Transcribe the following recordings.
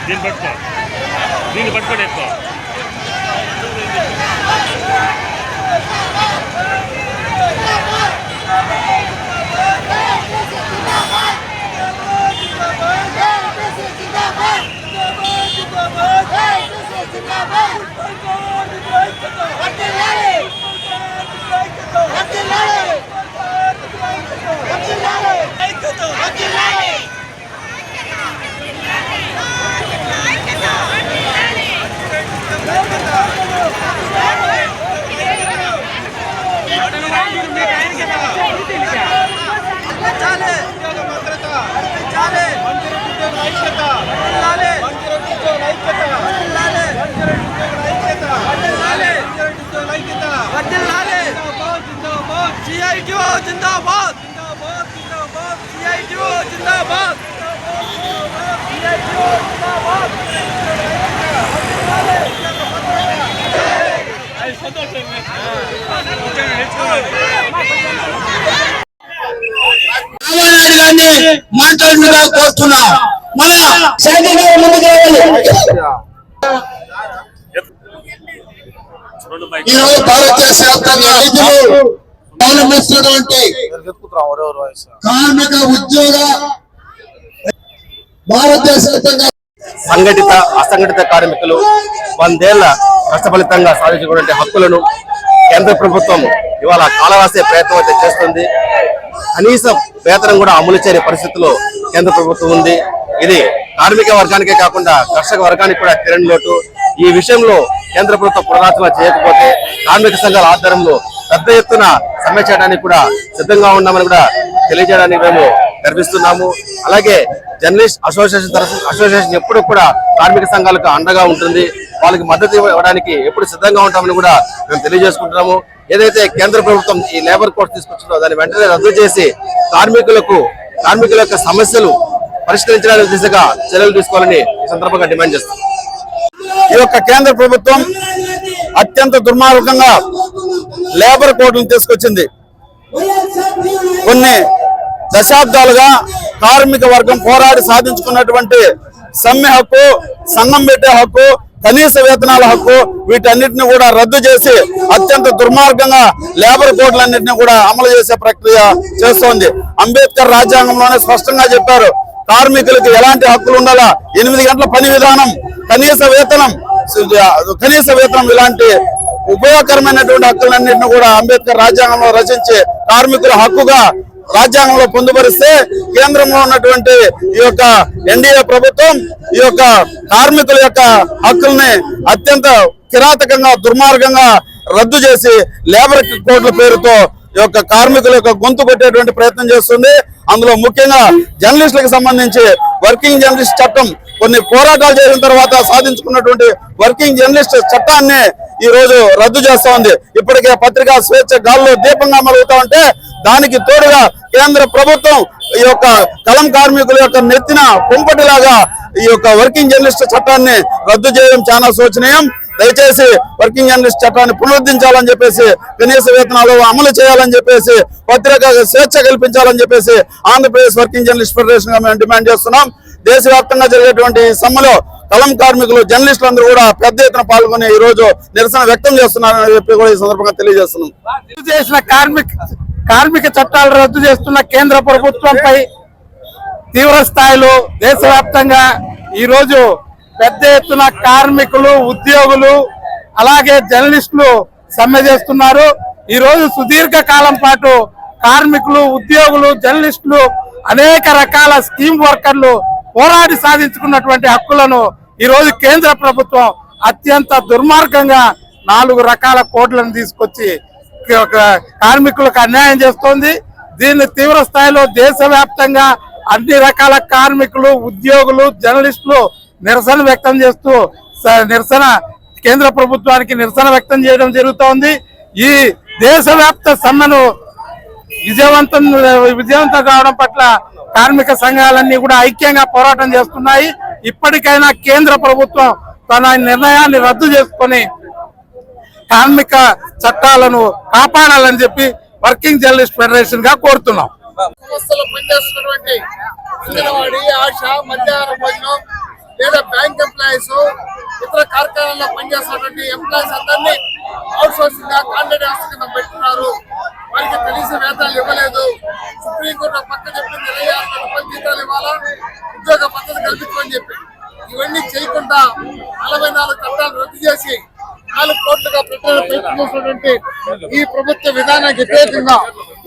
దీన్ని పట్టుకోండి ఎక్కువ. जिंदाबाद जिंदाबाद మాట్లాడుతున్నా కోరుతున్నా మన సైనికులు ముందుకు ఈరోజు భారతదేశ వ్యాప్తంగా రైతులు అవలంబిస్తున్నటువంటి కార్మిక ఉద్యోగ భారతదేశ వ్యాప్తంగా సంఘటిత అసంఘటిత కార్మికులు 100 ఏళ్ల కష్టఫలితంగా సాధించుకునే హక్కులను కేంద్ర ప్రభుత్వం ఇవాళ కాలరాసే ప్రయత్నం అయితే చేస్తుంది. కనీస వేతనం కూడా అమలు చేయని పరిస్థితుల్లో కేంద్ర ప్రభుత్వం ఉంది. ఇది కార్మిక వర్గానికే కాకుండా కర్షక వర్గానికి కూడా తీరని లోటు. ఈ విషయంలో కేంద్ర ప్రభుత్వం పునరాలోచన చేయకపోతే కార్మిక సంఘాల ఆధ్వర్యంలో పెద్ద ఎత్తున సమ్మె చేయడానికి కూడా సిద్ధంగా ఉన్నామని కూడా తెలియజేయడానికి మేము గర్విస్తున్నాము. అలాగే జర్నలిస్ట్ అసోసియేషన్ ఎప్పుడు కూడా కార్మిక సంఘాలకు అండగా ఉంటుంది. వాళ్ళకి మద్దతు ఇవ్వడానికి ఎప్పుడు సిద్ధంగా ఉంటామని కూడా మేము తెలియజేసుకుంటున్నాము. ఏదైతే కేంద్ర ప్రభుత్వం ఈ లేబర్ కోడ్ తీసుకొచ్చిందో దాన్ని వెంటనే రద్దు చేసి కార్మికుల యొక్క సమస్యలు పరిష్కరించడానికి దిశగా చర్యలు తీసుకోవాలని ఈ సందర్భంగా డిమాండ్ చేస్తాం. ఈ యొక్క కేంద్ర ప్రభుత్వం అత్యంత దుర్మార్గంగా లేబర్ కోడ్లను తీసుకొచ్చింది. కొన్ని దశాబ్దాలుగా కార్మిక వర్గం పోరాడి సాధించుకున్నటువంటి సమ్మె హక్కు, సంఘం పెట్టే హక్కు, కనీస వేతనాల హక్కు వీటన్నిటిని కూడా రద్దు చేసి అత్యంత దుర్మార్గంగా లేబర్ కోడ్లన్నింటినీ కూడా అమలు చేసే ప్రక్రియ చేస్తోంది. అంబేద్కర్ రాజ్యాంగంలోనే స్పష్టంగా చెప్పారు, కార్మికులకు ఎలాంటి హక్కులు ఉండాలా, 8 గంటల పని విధానం, కనీస వేతనం ఇలాంటి ఉపయోగకరమైనటువంటి హక్కులన్నింటినీ కూడా అంబేద్కర్ రాజ్యాంగంలో రచించి కార్మికుల హక్కుగా రాజ్యాంగంలో పొందుపరిస్తే కేంద్రంలో ఉన్నటువంటి ఈ యొక్క ఎన్డీఏ ప్రభుత్వం ఈ యొక్క కార్మికుల యొక్క హక్కుల్ని అత్యంత కిరాతకంగా దుర్మార్గంగా రద్దు చేసి లేబర్ కోడ్ల పేరుతో ఈ యొక్క కార్మికుల యొక్క గొంతు కొట్టేటువంటి ప్రయత్నం చేస్తుంది. అందులో ముఖ్యంగా జర్నలిస్టులకు సంబంధించి వర్కింగ్ జర్నలిస్ట్ చట్టం కొన్ని పోరాటాలు చేసిన తర్వాత సాధించుకున్నటువంటి వర్కింగ్ జర్నలిస్ట్ చట్టాన్ని ఈ రోజు రద్దు చేస్తా ఉంది. ఇప్పటికే పత్రికా స్వేచ్ఛ గాల్లో దీపంగా మరుగుతా ఉంటే దానికి తోడుగా కేంద్ర ప్రభుత్వం ఈ యొక్క కలం కార్మికుల యొక్క నెత్తిన కుంపటిలాగా ఈ యొక్క వర్కింగ్ జర్నలిస్ట్ చట్టాన్ని రద్దు చేయడం చాలా శోచనీయం. దయచేసి వర్కింగ్ జర్నలిస్ట్ చట్టాన్ని పునరుద్ధరించాలని చెప్పేసి, కనీస వేతనాలు అమలు చేయాలని చెప్పేసి, పత్రికా స్వేచ్ఛ కల్పించాలని చెప్పేసి ఆంధ్రప్రదేశ్ వర్కింగ్ జర్నలిస్ట్ ఫెడరేషన్ గా మేము డిమాండ్ చేస్తున్నాం. దేశవ్యాప్తంగా జరిగేటువంటి సమ్మెలో కలం కార్మికులు, జర్నలిస్టులు అందరూ కూడా పెద్ద ఎత్తున పాల్గొని ఈ రోజు నిరసన వ్యక్తం చేస్తున్నారని చెప్పి కూడా ఈ సందర్భంగా తెలియజేస్తున్నాం. చేసిన కార్మిక చట్టాలు రద్దు చేస్తున్న కేంద్ర ప్రభుత్వంపై తీవ్ర స్థాయిలో దేశవ్యాప్తంగా ఈ రోజు పెద్ద ఎత్తున కార్మికులు, ఉద్యోగులు అలాగే జర్నలిస్టులు సమ్మె చేస్తున్నారు. ఈ రోజు సుదీర్ఘ కాలం పాటు కార్మికులు, ఉద్యోగులు, జర్నలిస్టులు, అనేక రకాల స్కీమ్ వర్కర్లు పోరాడి సాధించుకున్నటువంటి హక్కులను ఈ రోజు కేంద్ర ప్రభుత్వం అత్యంత దుర్మార్గంగా 4 రకాల కోడ్లను తీసుకొచ్చి కార్మికులకు అన్యాయం చేస్తోంది. దీన్ని తీవ్ర స్థాయిలో దేశవ్యాప్తంగా అన్ని రకాల కార్మికులు, ఉద్యోగులు, జర్నలిస్టులు నిరసన వ్యక్తం చేస్తూ కేంద్ర ప్రభుత్వానికి నిరసన వ్యక్తం చేయడం జరుగుతోంది. ఈ దేశవ్యాప్త సమ్మెను విజయవంతం కావడం పట్ల కార్మిక సంఘాలన్నీ కూడా ఐక్యంగా పోరాటం చేస్తున్నాయి. ఇప్పటికైనా కేంద్ర ప్రభుత్వం తన నిర్ణయాన్ని రద్దు చేసుకొని కార్మిక చట్టాలను కాపాడాలని చెప్పి వర్కింగ్ జర్నలిస్ట్ ఫెడరేషన్ గా కోరుతున్నాం. సంస్థలో పనిచేస్తున్నటువంటి అంగన్వాడీ, ఆశ, మధ్యాహ్న భోజనం లేదా బ్యాంక్ కార్ఖానాల్లో పనిచేస్తున్నటువంటి ఎంప్లాయీస్ అందరినీ అవుట్ సోర్సింగ్ గా కాంట్రాక్ట్ కింద పెట్టున్నారు. వారికి కనీస వేతనాలు ఇవ్వలేదు. సుప్రీంకోర్టు పక్క చెప్పింది 26,000 రూపాయలు జీతాలు ఇవ్వాలా, ఉద్యోగ పద్ధతి కల్పించమని చెప్పి ఇవన్నీ చేయకుండా 44 చట్టాలు రద్దు చేసి 4 కోట్లుగా ప్రయత్నిస్తున్నటువంటి ఈ ప్రభుత్వ విధానానికి వ్యతిరేకంగా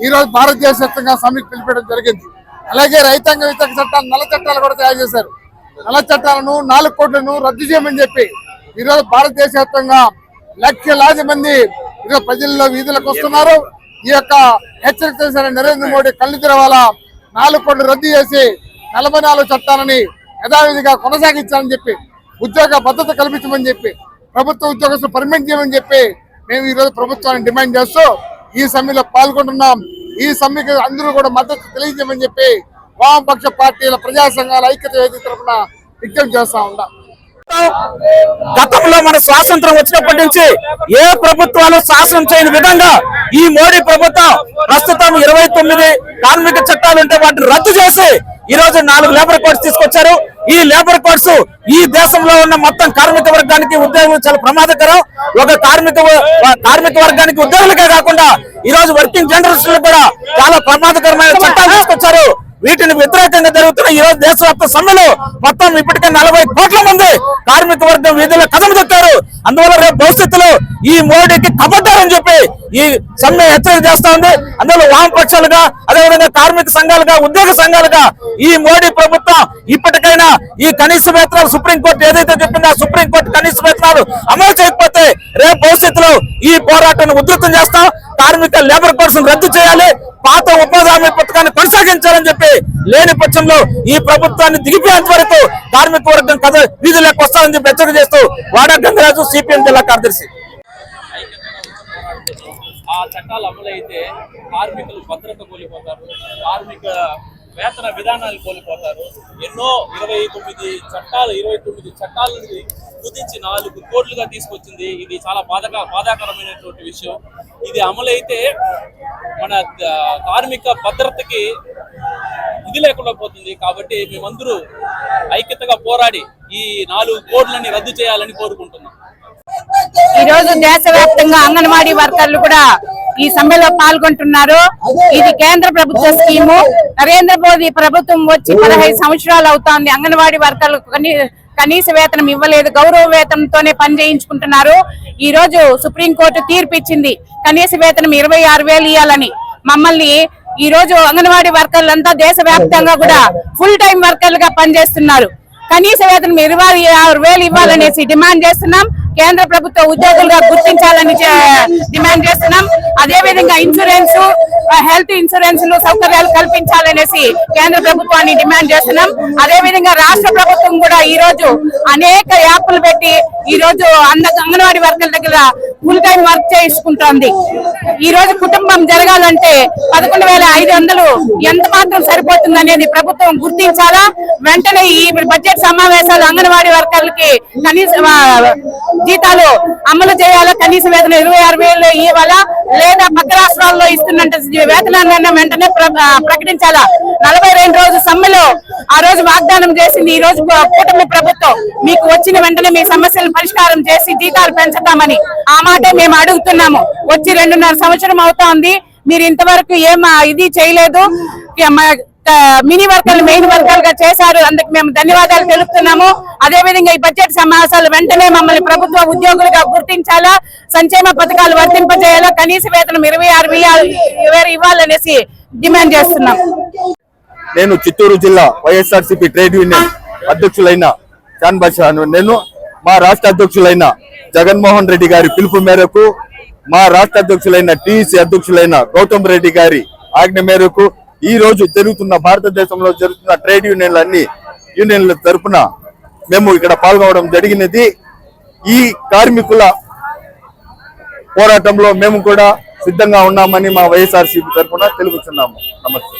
ఈ రోజు భారతదేశ వ్యాప్తంగా సమ్మెకు పిలిపించడం జరిగింది. అలాగే రైతాంగ వ్యతిరేక చట్టాలు, నల్ల చట్టాలు కూడా తయారు చేశారు. నల్ల చట్టాలను 4 కోట్లను రద్దు చేయమని చెప్పి ఈ రోజు భారతదేశ వ్యాప్తంగా లక్షలాది మంది ఈరోజు ప్రజల్లో వీధులకు వస్తున్నారు. ఈ యొక్క హెచ్చరిక చేసిన నరేంద్ర మోడీ కళ్ళు తెరవాలా, 4 కోట్లు రద్దు చేసి 44 చట్టాలని యథావిధిగా కొనసాగించాలని చెప్పి, ఉద్యోగ భద్రత కల్పించమని చెప్పి, ప్రభుత్వ ఉద్యోగస్తులు పర్మనెంట్ చేయమని చెప్పి మేము ఈ రోజు ప్రభుత్వాన్ని డిమాండ్ చేస్తూ ఈ సమ్మెలో పాల్గొంటున్నాం. ఈ సమ్మెకి అందరూ కూడా మద్దతు తెలియజేయమని చెప్పి వామపక్ష పార్టీల ప్రజా సంఘాల ఐక్యత వేదిక తరఫున విజ్ఞప్తి చేస్తా ఉన్నాం. గతంలో మన స్వాతంత్రం వచ్చినప్పటి నుంచి ఏ ప్రభుత్వాలు శాసనం చేయని విధంగా ఈ మోడీ ప్రభుత్వం ప్రస్తుతం 29 కార్మిక చట్టాలు ఉంటే వాటిని రద్దు చేసి ఈ రోజు 4 లేబర్ కోడ్స్ తీసుకొచ్చారు. ఈ లేబర్ కోడ్స్ ఈ దేశంలో ఉన్న మొత్తం కార్మిక వర్గానికి ఉద్యోగులు చాలా ప్రమాదకరం. ఒక కార్మిక వర్గానికి ఉద్యోగులకే కాకుండా ఈ రోజు వర్కింగ్ జనరల్స్ కూడా చాలా ప్రమాదకరమైన చట్టాలు తీసుకొచ్చారు. వీటిని వ్యతిరేకంగా జరుగుతున్న ఈ రోజు దేశవ్యాప్త సమ్మెలో మొత్తం ఇప్పటికే 40 కోట్ల మంది కార్మిక వర్గం వీధుల్లో కదం తొక్కారు. అందువల్ల రేపు భవిష్యత్తులో ఈ మోడీకి కబడ్డారని చెప్పి ఈ సమ్మె హెచ్చరిక చేస్తా ఉంది. అందులో వామపక్షాలుగా, అదేవిధంగా కార్మిక సంఘాలుగా, ఉద్యోగ సంఘాలుగా ఈ మోడీ ప్రభుత్వం ఇప్పటికైనా ఈ కనీస వేతనాలు సుప్రీంకోర్టు ఏదైతే చెప్పిందో ఆ సుప్రీంకోర్టు కనీస వేతనాలు అమలు చేయకపోతే రేపు భవిష్యత్తులో ఈ పోరాటాన్ని ఉధృతం చేస్తాం. కార్మిక లేబర్ కోడ్స్ రద్దు చేయాలి, పాత ఉపాధి హామీ పథకాన్ని కొనసాగించాలని చెప్పి, లేని పక్షంలో ఈ ప్రభుత్వాన్ని దిగిపోయేంత వరకు కార్మిక వర్గం కథ వీధులకు వస్తారని చెప్పి హెచ్చరిక చేస్తూ వాడా గంగరాజు, సిపిఎం జిల్లా కార్యదర్శి. ఆ చట్టాలు అమలైతే కార్మికులు భద్రత కోల్పోతారు, కార్మిక వేతన విధానాలు కోల్పోతారు. ఎన్నో 29 చట్టాలని కుదించి 4 కోట్లుగా తీసుకొచ్చింది. ఇది చాలా బాధాకరమైనటువంటి విషయం. ఇది అమలైతే మన కార్మిక భద్రతకి ఇది లేకుండా పోతుంది. కాబట్టి మేమందరూ ఐక్యతగా పోరాడి ఈ 4 కోట్లని రద్దు చేయాలని కోరుకుంటున్నాం. ఈ రోజు దేశవ్యాప్తంగా అంగన్వాడీ వర్కర్లు కూడా ఈ సమ్మెలో పాల్గొంటున్నారు. ఇది కేంద్ర ప్రభుత్వ స్కీము. నరేంద్ర మోదీ ప్రభుత్వం వచ్చి 15 సంవత్సరాలు అవుతోంది. అంగన్వాడీ వర్కర్లకు కనీస వేతనం ఇవ్వలేదు, గౌరవ వేతనంతోనే పని చేయించుకుంటున్నారు. ఈ రోజు సుప్రీంకోర్టు తీర్పు ఇచ్చింది కనీస వేతనం 26,000 ఇవ్వాలని. మమ్మల్ని ఈ రోజు అంగన్వాడీ వర్కర్లంతా దేశవ్యాప్తంగా కూడా ఫుల్ టైం వర్కర్లుగా పనిచేస్తున్నారు. కనీస వేతనం 26,000 ఇవ్వాలనేసి డిమాండ్ చేస్తున్నాం. కేంద్ర ప్రభుత్వ ఉద్యోగులుగా గుర్తించాలని డిమాండ్ చేస్తున్నాం. అదే విధంగా ఇన్సూరెన్స్, హెల్త్ ఇన్సూరెన్స్ సౌకర్యాలు కల్పించాలనేసి కేంద్ర ప్రభుత్వాన్ని డిమాండ్ చేస్తున్నాం. అదే విధంగా రాష్ట్ర ప్రభుత్వం కూడా ఈ రోజు అనేక యాప్లు పెట్టి ఈ రోజు అంగన్వాడీ వర్కర్ల దగ్గర ఫుల్ టైం వర్క్ చేసుకుంటోంది. ఈ రోజు కుటుంబం జరగాలంటే 11,500 ఎంత మాత్రం సరిపోతుంది అనేది ప్రభుత్వం గుర్తించాలా. వెంటనే ఈ బడ్జెట్ సమావేశాలు అంగన్వాడీ వర్కర్లకి కనీస జీతాలు అమలు చేయాలా, కనీస వేతనం 26,000 ఇవ్వాలా, లేదా పక్క రాష్ట్రాల్లో ఇస్తున్నట్టు వేతనాన్ని వెంటనే ప్రకటించాలా. 42 రోజు సమ్మెలో ఆ రోజు వాగ్దానం చేసింది ఈ రోజు కూటమి ప్రభుత్వం, మీకు వచ్చిన వెంటనే మీ సమస్యలను పరిష్కారం చేసి జీతాలు పెంచుతామని. ఆ మాటే మేము అడుగుతున్నాము. వచ్చి 2.5 సంవత్సరం అవుతోంది, మీరు ఇంతవరకు ఏం ఇది చేయలేదు. మినీ వర్కర్లు మెయిన్ వర్కర్లుగా చేశారు, అందుకు మేము ధన్యవాదాలు తెలుపుతున్నాము. అదే విధంగా ఈ బడ్జెట్ సమావేశాలు వెంటనే మమ్మల్ని ప్రభుత్వ ఉద్యోగులుగా గుర్తించాలా, సంక్షేమ పథకాలు వర్తింపజేయాలా, కనీస వేతనం 26,000 ఇవ్వాలనేసి డిమాండ్ చేస్తున్నాం. నేను చిత్తూరు జిల్లా వైఎస్ఆర్సీపీ ట్రేడ్ యూనియన్ అధ్యక్షులైన చాన్ బాషా. నేను మా రాష్ట్ర అధ్యక్షులైన జగన్మోహన్ రెడ్డి గారి పిలుపు మేరకు, మా రాష్ట్ర అధ్యక్షులైన టీసీ అధ్యక్షులైన గౌతమ్ రెడ్డి గారి ఆజ్ఞ మేరకు ఈ రోజు జరుగుతున్న భారతదేశంలో జరుగుతున్న ట్రేడ్ యూనియన్ల తరపున మేము ఇక్కడ పాల్గొనడం జరిగినది. ఈ కార్మికుల పోరాటంలో మేము కూడా సిద్ధంగా ఉన్నామని మా వైఎస్ఆర్సీపీ తరపున తెలుపుతున్నాము. నమస్తే.